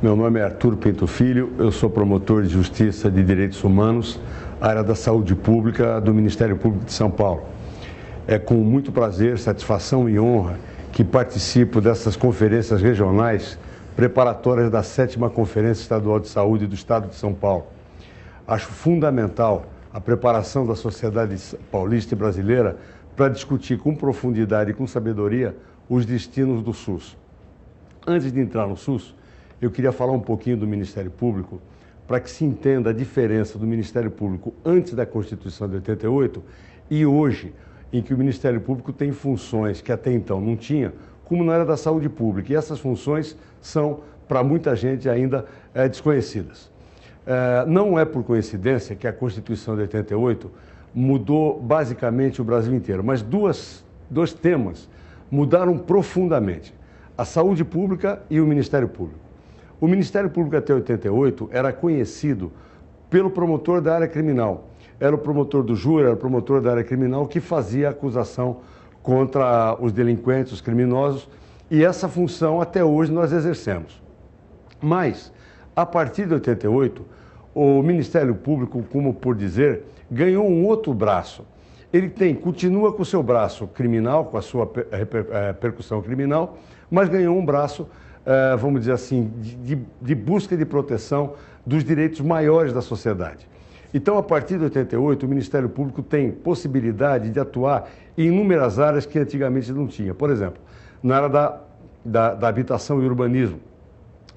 Meu nome é Arthur Pinto Filho, eu sou promotor de Justiça de Direitos Humanos, área da Saúde Pública do Ministério Público de São Paulo. É com muito prazer, satisfação e honra que participo dessas conferências regionais preparatórias da 7ª Conferência Estadual de Saúde do Estado de São Paulo. Acho fundamental a preparação da sociedade paulista e brasileira para discutir com profundidade e com sabedoria os destinos do SUS. Antes de entrar no SUS, eu queria falar um pouquinho do Ministério Público para que se entenda a diferença do Ministério Público antes da Constituição de 88 e hoje, em que o Ministério Público tem funções que até então não tinha, como na área da saúde pública. E essas funções são, para muita gente, ainda desconhecidas. Não é por coincidência que a Constituição de 88 mudou basicamente o Brasil inteiro, mas dois temas mudaram profundamente: a saúde pública e o Ministério Público. O Ministério Público até 88 era conhecido pelo promotor da área criminal. Era o promotor do júri, era o promotor da área criminal que fazia a acusação contra os delinquentes, os criminosos, e essa função até hoje nós exercemos. Mas, a partir de 88, o Ministério Público, como por dizer, ganhou um outro braço. Ele continua com o seu braço criminal, com a sua percussão criminal, mas ganhou um braço, vamos dizer assim, de busca e de proteção dos direitos maiores da sociedade. Então, a partir de 88, o Ministério Público tem possibilidade de atuar em inúmeras áreas que antigamente não tinha. Por exemplo, na área da habitação e urbanismo,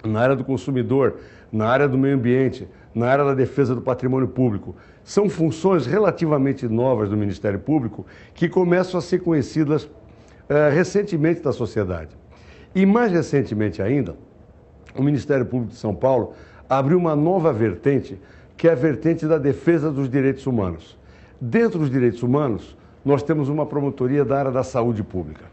na área do consumidor, na área do meio ambiente, na área da defesa do patrimônio público. São funções relativamente novas do Ministério Público que começam a ser conhecidas recentemente da sociedade. E mais recentemente ainda, o Ministério Público de São Paulo abriu uma nova vertente, que é a vertente da defesa dos direitos humanos. Dentro dos direitos humanos, nós temos uma promotoria da área da saúde pública.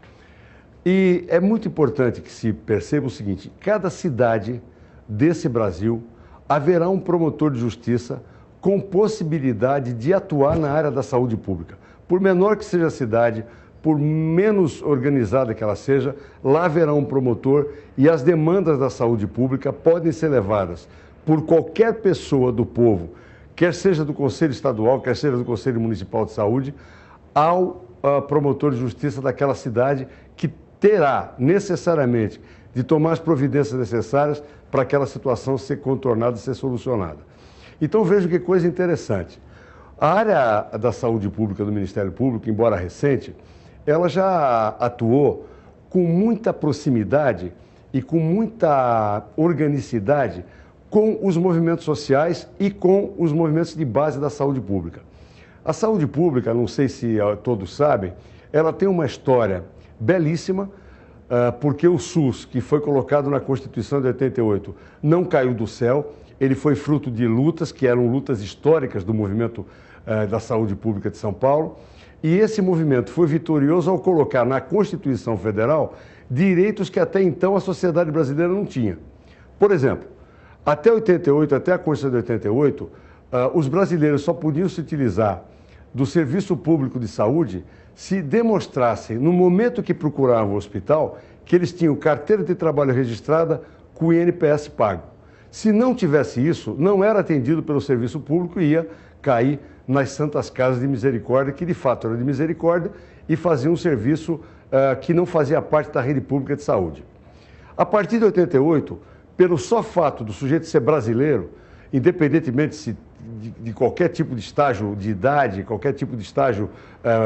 E é muito importante que se perceba o seguinte: cada cidade desse Brasil haverá um promotor de justiça com possibilidade de atuar na área da saúde pública. Por menor que seja a cidade, por menos organizada que ela seja, lá haverá um promotor e as demandas da saúde pública podem ser levadas por qualquer pessoa do povo, quer seja do Conselho Estadual, quer seja do Conselho Municipal de Saúde, ao promotor de justiça daquela cidade, que terá necessariamente de tomar as providências necessárias para aquela situação ser contornada e ser solucionada. Então vejo que coisa interessante. A área da saúde pública do Ministério Público, embora recente, ela já atuou com muita proximidade e com muita organicidade com os movimentos sociais e com os movimentos de base da saúde pública. A saúde pública, não sei se todos sabem, ela tem uma história belíssima, porque o SUS, que foi colocado na Constituição de 88, não caiu do céu. Ele foi fruto de lutas, que eram lutas históricas do movimento da saúde pública de São Paulo, e esse movimento foi vitorioso ao colocar na Constituição Federal direitos que até então a sociedade brasileira não tinha. Por exemplo, até 88, até a Constituição de 88, os brasileiros só podiam se utilizar do serviço público de saúde se demonstrassem, no momento que procuravam o hospital, que eles tinham carteira de trabalho registrada com o INPS pago. Se não tivesse isso, não era atendido pelo serviço público e ia cair nas Santas Casas de Misericórdia, que de fato era de misericórdia, e fazia um serviço que não fazia parte da rede pública de saúde. A partir de 88, pelo só fato do sujeito ser brasileiro, independentemente de qualquer tipo de estágio de idade, qualquer tipo de estágio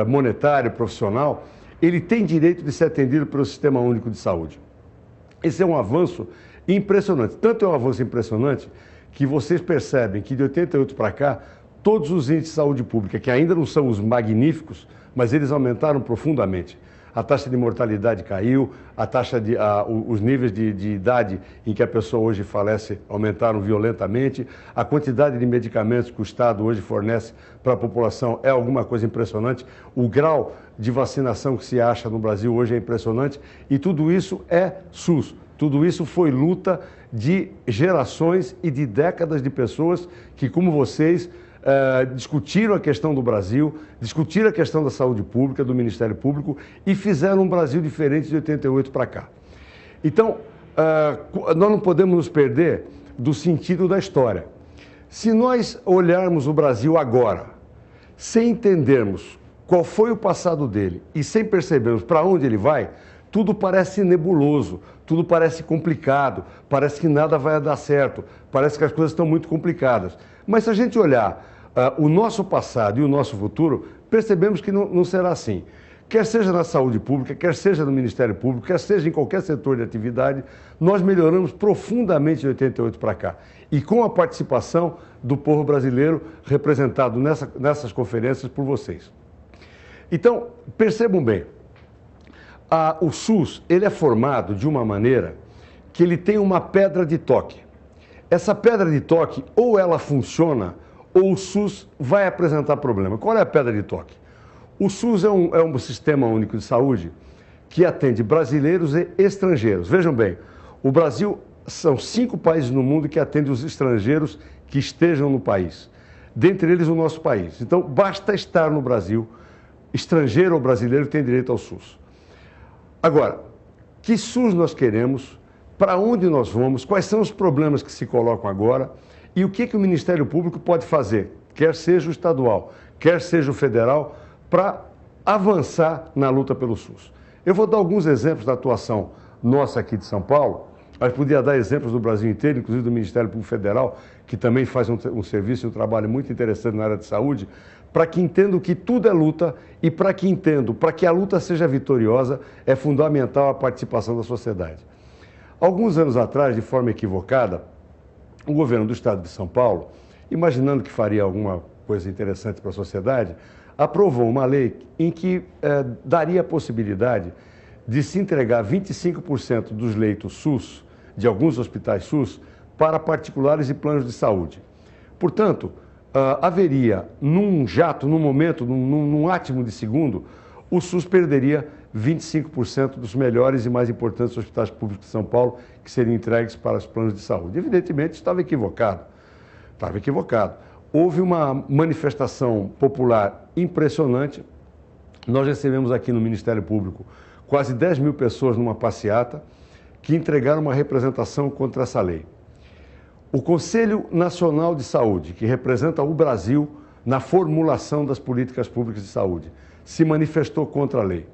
monetário, profissional, ele tem direito de ser atendido pelo Sistema Único de Saúde. Esse é um avanço impressionante. Tanto é um avanço impressionante que vocês percebem que de 88 para cá, todos os índices de saúde pública, que ainda não são os magníficos, mas eles aumentaram profundamente. A taxa de mortalidade caiu, os níveis de idade em que a pessoa hoje falece aumentaram violentamente, a quantidade de medicamentos que o Estado hoje fornece para a população é alguma coisa impressionante, o grau de vacinação que se acha no Brasil hoje é impressionante, e tudo isso é SUS. Tudo isso foi luta de gerações e de décadas de pessoas que, como vocês, discutiram a questão do Brasil, discutiram a questão da saúde pública, do Ministério Público, e fizeram um Brasil diferente de 88 para cá. Então, nós não podemos nos perder do sentido da história. Se nós olharmos o Brasil agora, sem entendermos qual foi o passado dele e sem percebermos para onde ele vai, tudo parece nebuloso, tudo parece complicado, parece que nada vai dar certo, parece que as coisas estão muito complicadas. Mas se a gente olhar o nosso passado e o nosso futuro, percebemos que não será assim. Quer seja na saúde pública, quer seja no Ministério Público, quer seja em qualquer setor de atividade, nós melhoramos profundamente de 88 para cá. E com a participação do povo brasileiro representado nessas conferências por vocês. Então, percebam bem, o SUS ele é formado de uma maneira que ele tem uma pedra de toque. Essa pedra de toque, ou ela funciona, ou o SUS vai apresentar problema. Qual é a pedra de toque? O SUS é um sistema único de saúde que atende brasileiros e estrangeiros. Vejam bem, o Brasil são 5 países no mundo que atendem os estrangeiros que estejam no país. Dentre eles o nosso país. Então, basta estar no Brasil, estrangeiro ou brasileiro tem direito ao SUS. Agora, que SUS nós queremos, para onde nós vamos, quais são os problemas que se colocam agora e o que o Ministério Público pode fazer, quer seja o estadual, quer seja o federal, para avançar na luta pelo SUS. Eu vou dar alguns exemplos da atuação nossa aqui de São Paulo, mas podia dar exemplos do Brasil inteiro, inclusive do Ministério Público Federal, que também faz um serviço e um trabalho muito interessante na área de saúde, para que entendam que tudo é luta e para que a luta seja vitoriosa, é fundamental a participação da sociedade. Alguns anos atrás, de forma equivocada, o governo do estado de São Paulo, imaginando que faria alguma coisa interessante para a sociedade, aprovou uma lei em que daria a possibilidade de se entregar 25% dos leitos SUS, de alguns hospitais SUS, para particulares e planos de saúde. Portanto, haveria, num momento, num átimo de segundo, o SUS perderia 25% dos melhores e mais importantes hospitais públicos de São Paulo que seriam entregues para os planos de saúde. Evidentemente, estava equivocado. Estava equivocado. Houve uma manifestação popular impressionante. Nós recebemos aqui no Ministério Público quase 10 mil pessoas numa passeata que entregaram uma representação contra essa lei. O Conselho Nacional de Saúde, que representa o Brasil na formulação das políticas públicas de saúde, se manifestou contra a lei.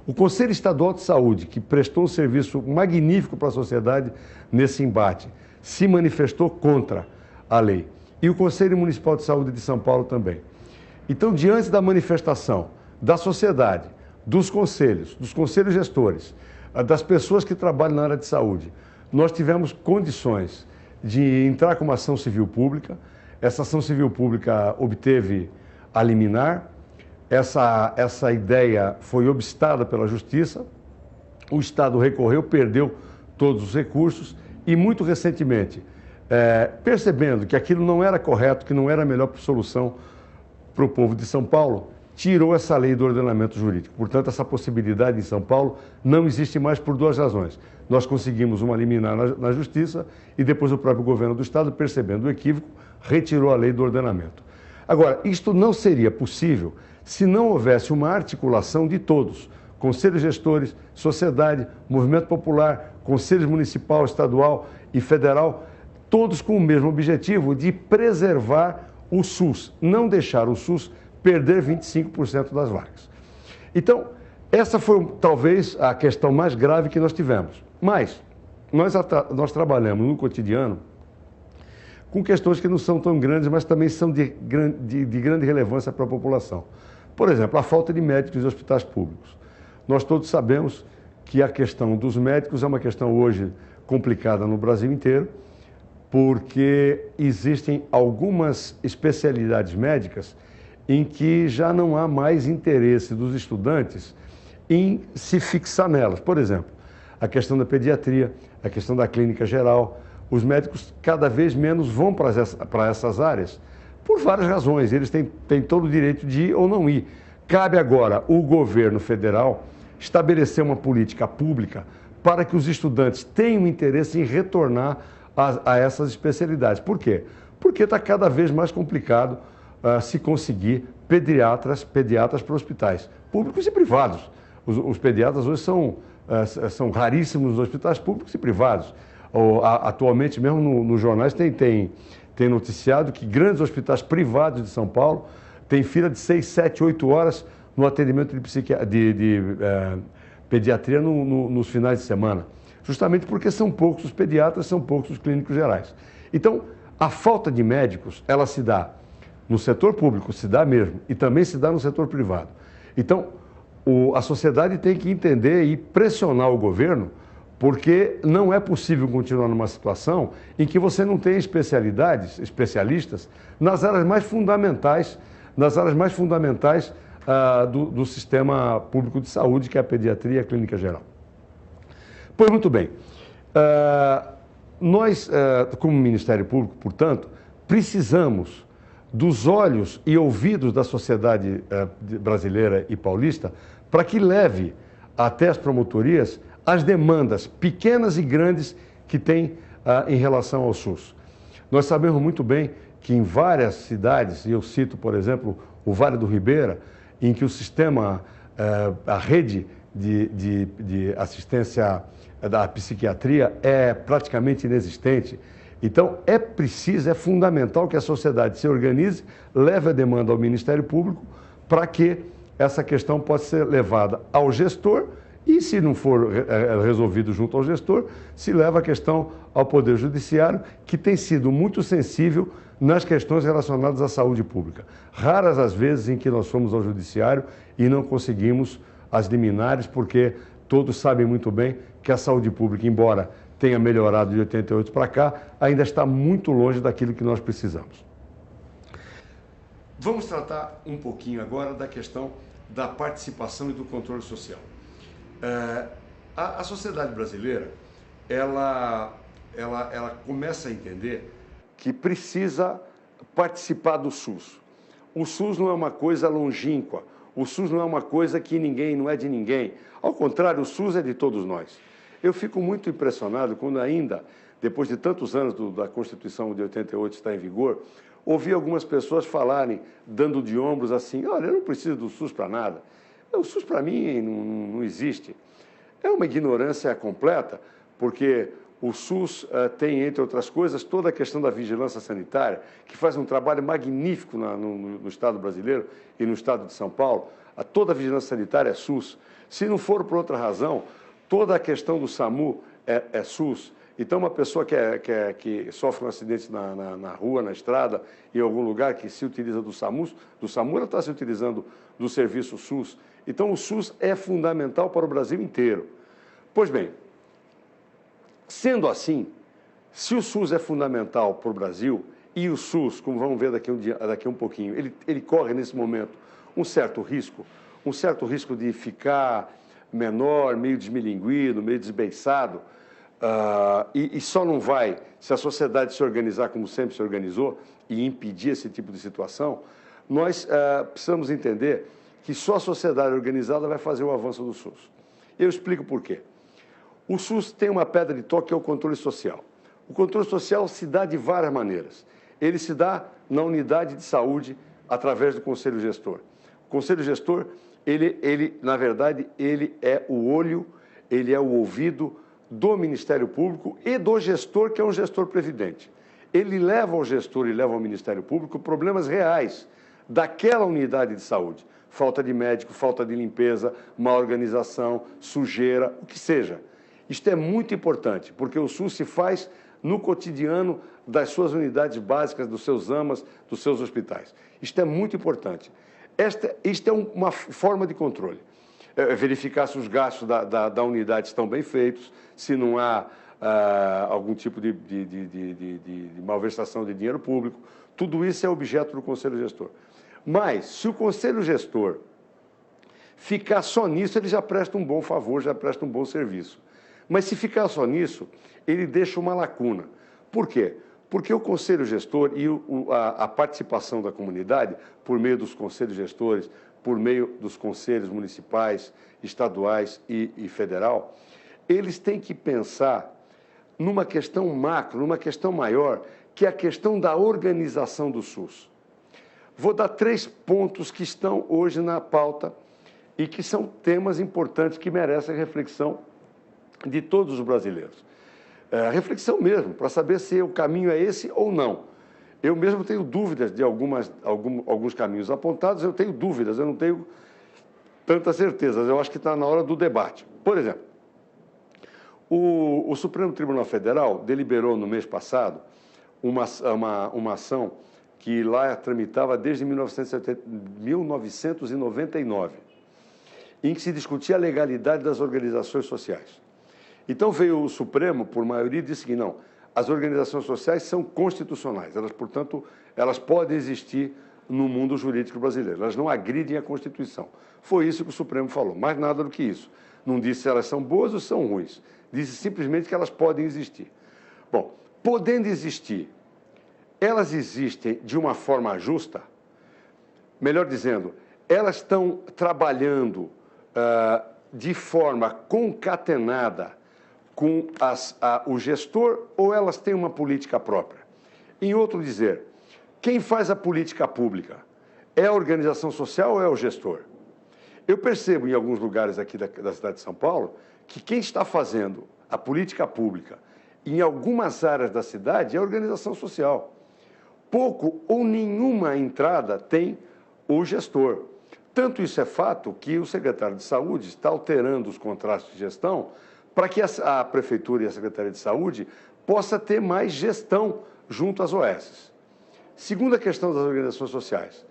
O Conselho Estadual de Saúde, que prestou um serviço magnífico para a sociedade nesse embate, se manifestou contra a lei. E o Conselho Municipal de Saúde de São Paulo também. Então, diante da manifestação da sociedade, dos conselhos gestores, das pessoas que trabalham na área de saúde, nós tivemos condições de entrar com uma ação civil pública. Essa ação civil pública obteve a liminar, essa ideia foi obstada pela Justiça, o Estado recorreu, perdeu todos os recursos e, muito recentemente, percebendo que aquilo não era correto, que não era a melhor solução para o povo de São Paulo, tirou essa lei do ordenamento jurídico. Portanto, essa possibilidade em São Paulo não existe mais por 2 razões. Nós conseguimos uma liminar na Justiça e depois o próprio governo do Estado, percebendo o equívoco, retirou a lei do ordenamento. Agora, isto não seria possível se não houvesse uma articulação de todos, conselhos gestores, sociedade, movimento popular, conselhos municipal, estadual e federal, todos com o mesmo objetivo de preservar o SUS, não deixar o SUS perder 25% das vagas. Então, essa foi talvez a questão mais grave que nós tivemos. Mas nós trabalhamos no cotidiano com questões que não são tão grandes, mas também são de grande relevância para a população. Por exemplo, a falta de médicos em hospitais públicos. Nós todos sabemos que a questão dos médicos é uma questão hoje complicada no Brasil inteiro, porque existem algumas especialidades médicas em que já não há mais interesse dos estudantes em se fixar nelas. Por exemplo, a questão da pediatria, a questão da clínica geral. Os médicos cada vez menos vão para essas áreas por várias razões. Eles têm todo o direito de ir ou não ir. Cabe agora o governo federal estabelecer uma política pública para que os estudantes tenham interesse em retornar a essas especialidades. Por quê? Porque está cada vez mais complicado se conseguir pediatras para hospitais públicos e privados. Os pediatras hoje são raríssimos nos hospitais públicos e privados. Atualmente mesmo nos jornais tem noticiado que grandes hospitais privados de São Paulo têm fila de 6, 7, 8 horas no atendimento de pediatria nos finais de semana. Justamente porque são poucos os pediatras, são poucos os clínicos gerais. Então, a falta de médicos, ela se dá no setor público, se dá mesmo, e também se dá no setor privado. Então, a sociedade tem que entender e pressionar o governo, porque não é possível continuar numa situação em que você não tem especialistas nas áreas mais fundamentais, do sistema público de saúde, que é a pediatria e a clínica geral. Pois muito bem, nós, como Ministério Público, portanto, precisamos dos olhos e ouvidos da sociedade brasileira e paulista para que leve até as promotorias as demandas pequenas e grandes que tem em relação ao SUS. Nós sabemos muito bem que em várias cidades, e eu cito, por exemplo, o Vale do Ribeira, em que o sistema, a rede de assistência da psiquiatria é praticamente inexistente. Então, é fundamental que a sociedade se organize, leve a demanda ao Ministério Público para que essa questão possa ser levada ao gestor e, se não for resolvido junto ao gestor, se leva a questão ao Poder Judiciário, que tem sido muito sensível nas questões relacionadas à saúde pública. Raras as vezes em que nós fomos ao Judiciário e não conseguimos as liminares, porque todos sabem muito bem que a saúde pública, embora tenha melhorado de 88 para cá, ainda está muito longe daquilo que nós precisamos. Vamos tratar um pouquinho agora da questão da participação e do controle social. A sociedade brasileira, ela começa a entender que precisa participar do SUS. O SUS não é uma coisa longínqua, o SUS não é uma coisa que não é de ninguém. Ao contrário, o SUS é de todos nós. Eu fico muito impressionado quando ainda, depois de tantos anos da Constituição de 88 estar em vigor, ouvi algumas pessoas falarem, dando de ombros assim, olha, eu não preciso do SUS para nada. O SUS para mim não existe. É uma ignorância completa, porque o SUS tem, entre outras coisas, toda a questão da vigilância sanitária, que faz um trabalho magnífico no Estado brasileiro e no Estado de São Paulo. Toda a vigilância sanitária é SUS. Se não for por outra razão, toda a questão do SAMU é SUS. Então, uma pessoa que sofre um acidente na rua, na estrada, em algum lugar que se utiliza do SAMU, ela está se utilizando do serviço SUS. Então, o SUS é fundamental para o Brasil inteiro. Pois bem, sendo assim, se o SUS é fundamental para o Brasil, e o SUS, como vamos ver daqui um pouquinho, ele corre nesse momento um certo risco de ficar menor, meio desmilinguido, meio desbeiçado, e só não vai se a sociedade se organizar como sempre se organizou e impedir esse tipo de situação. Nós precisamos entender que só a sociedade organizada vai fazer o avanço do SUS. Eu explico por quê. O SUS tem uma pedra de toque, que é o controle social. O controle social se dá de várias maneiras. Ele se dá na unidade de saúde através do Conselho Gestor. O Conselho Gestor, na verdade, ele é o olho, ele é o ouvido do Ministério Público e do gestor, que é um gestor previdente. Ele leva ao gestor e leva ao Ministério Público problemas reais daquela unidade de saúde. Falta de médico, falta de limpeza, má organização, sujeira, o que seja. Isto é muito importante, porque o SUS se faz no cotidiano das suas unidades básicas, dos seus AMAs, dos seus hospitais. Isto é muito importante. Isto é uma forma de controle. Verificar se os gastos da unidade estão bem feitos, se não há algum tipo de malversação de dinheiro público. Tudo isso é objeto do Conselho Gestor. Mas, se o Conselho Gestor ficar só nisso, ele já presta um bom favor, já presta um bom serviço. Mas, se ficar só nisso, ele deixa uma lacuna. Por quê? Porque o Conselho Gestor e a participação da comunidade, por meio dos conselhos gestores, por meio dos conselhos municipais, estaduais e federal, eles têm que pensar numa questão macro, numa questão maior, que é a questão da organização do SUS. Vou dar 3 pontos que estão hoje na pauta e que são temas importantes que merecem reflexão de todos os brasileiros. Reflexão mesmo, para saber se o caminho é esse ou não. Eu mesmo tenho dúvidas de alguns caminhos apontados, eu tenho dúvidas, eu não tenho tantas certezas. Eu acho que está na hora do debate. Por exemplo, o Supremo Tribunal Federal deliberou no mês passado uma ação que lá tramitava desde 1999, em que se discutia a legalidade das organizações sociais. Então veio o Supremo, por maioria, e disse que não, as organizações sociais são constitucionais, portanto, elas podem existir no mundo jurídico brasileiro, elas não agridem a Constituição. Foi isso que o Supremo falou, mais nada do que isso. Não disse se elas são boas ou são ruins, disse simplesmente que elas podem existir. Bom, podendo existir, elas existem de uma forma justa? Melhor dizendo, elas estão trabalhando de forma concatenada com o gestor ou elas têm uma política própria? Em outro dizer, quem faz a política pública é a organização social ou é o gestor? Eu percebo em alguns lugares aqui da cidade de São Paulo que quem está fazendo a política pública em algumas áreas da cidade é a organização social. Pouco ou nenhuma entrada tem o gestor. Tanto isso é fato que o secretário de Saúde está alterando os contratos de gestão para que a Prefeitura e a Secretaria de Saúde possa ter mais gestão junto às OS. Segunda questão das organizações sociais.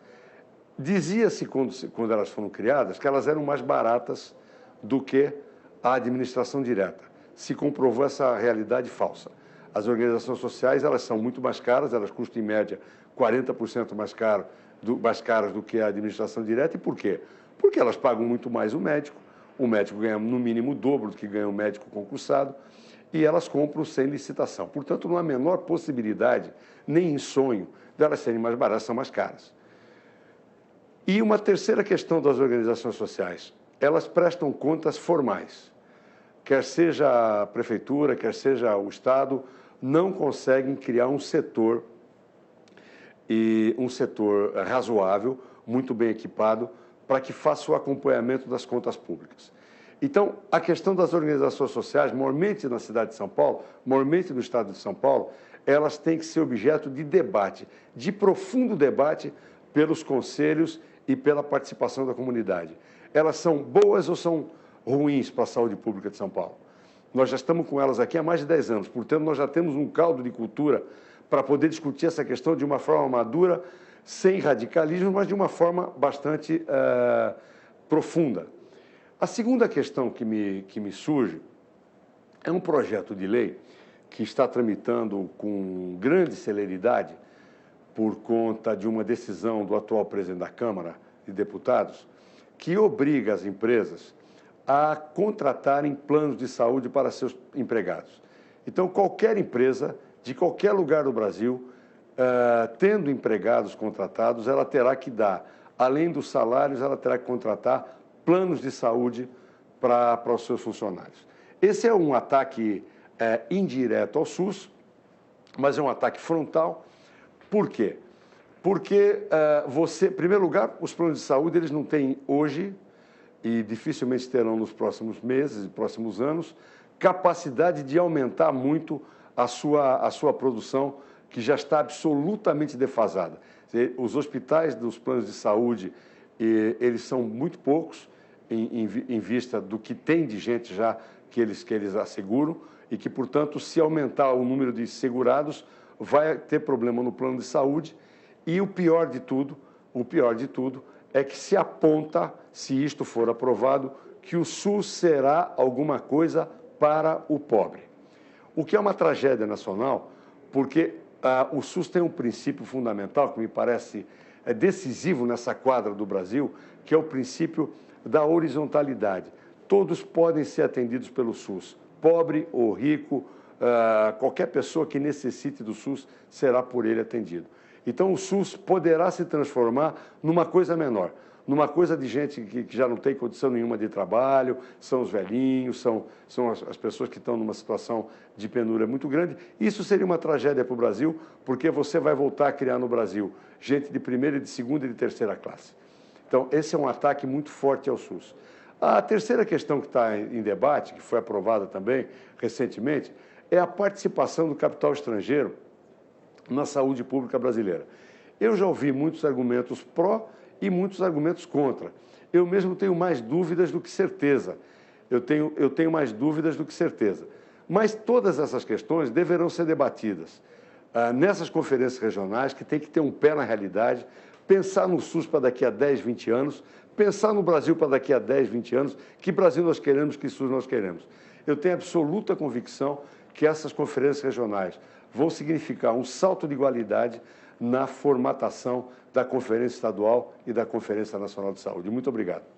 Dizia-se, quando elas foram criadas, que elas eram mais baratas do que a administração direta. Se comprovou essa realidade falsa. As organizações sociais, elas são muito mais caras, elas custam, em média, 40% mais caras do que a administração direta. E por quê? Porque elas pagam muito mais o médico ganha, no mínimo, o dobro do que ganha o médico concursado, e elas compram sem licitação. Portanto, não há a menor possibilidade, nem em sonho, delas serem mais baratas, são mais caras. E uma terceira questão das organizações sociais, elas prestam contas formais. Quer seja a Prefeitura, quer seja o Estado, não conseguem criar um setor razoável, muito bem equipado, para que faça o acompanhamento das contas públicas. Então, a questão das organizações sociais, mormente na cidade de São Paulo, mormente no estado de São Paulo, elas têm que ser objeto de debate, de profundo debate pelos conselhos e pela participação da comunidade. Elas são boas ou são ruins para a saúde pública de São Paulo? Nós já estamos com elas aqui há mais de 10 anos, portanto, nós já temos um caldo de cultura para poder discutir essa questão de uma forma madura, sem radicalismo, mas de uma forma bastante profunda. A segunda questão que me surge é um projeto de lei que está tramitando com grande celeridade por conta de uma decisão do atual presidente da Câmara de Deputados, que obriga as empresas a contratarem planos de saúde para seus empregados. Então, qualquer empresa, de qualquer lugar do Brasil, tendo empregados contratados, ela terá que dar, além dos salários, ela terá que contratar planos de saúde para os seus funcionários. Esse é um ataque indireto ao SUS, mas é um ataque frontal. Por quê? Porque em primeiro lugar, os planos de saúde eles não têm hoje, e dificilmente terão nos próximos meses e próximos anos, capacidade de aumentar muito a sua produção, que já está absolutamente defasada. Os hospitais dos planos de saúde, eles são muito poucos em vista do que tem de gente já que eles asseguram e que, portanto, se aumentar o número de segurados, vai ter problema no plano de saúde. E o pior de tudo é que se aponta, se isto for aprovado, que o SUS será alguma coisa para o pobre. O que é uma tragédia nacional, porque o SUS tem um princípio fundamental que me parece decisivo nessa quadra do Brasil, que é o princípio da horizontalidade. Todos podem ser atendidos pelo SUS, pobre ou rico, qualquer pessoa que necessite do SUS será por ele atendido. Então, o SUS poderá se transformar numa coisa menor, numa coisa de gente que já não tem condição nenhuma de trabalho, são os velhinhos, são as pessoas que estão numa situação de penúria muito grande. Isso seria uma tragédia para o Brasil, porque você vai voltar a criar no Brasil gente de primeira, de segunda e de terceira classe. Então, esse é um ataque muito forte ao SUS. A terceira questão que está em debate, que foi aprovada também recentemente, é a participação do capital estrangeiro na saúde pública brasileira. Eu já ouvi muitos argumentos pró e muitos argumentos contra. Eu mesmo tenho mais dúvidas do que certeza. Eu tenho mais dúvidas do que certeza. Mas todas essas questões deverão ser debatidas nessas conferências regionais, que tem que ter um pé na realidade, pensar no SUS para daqui a 10, 20 anos, pensar no Brasil para daqui a 10, 20 anos, que Brasil nós queremos, que SUS nós queremos. Eu tenho absoluta convicção que essas conferências regionais vão significar um salto de igualdade na formatação da Conferência Estadual e da Conferência Nacional de Saúde. Muito obrigado.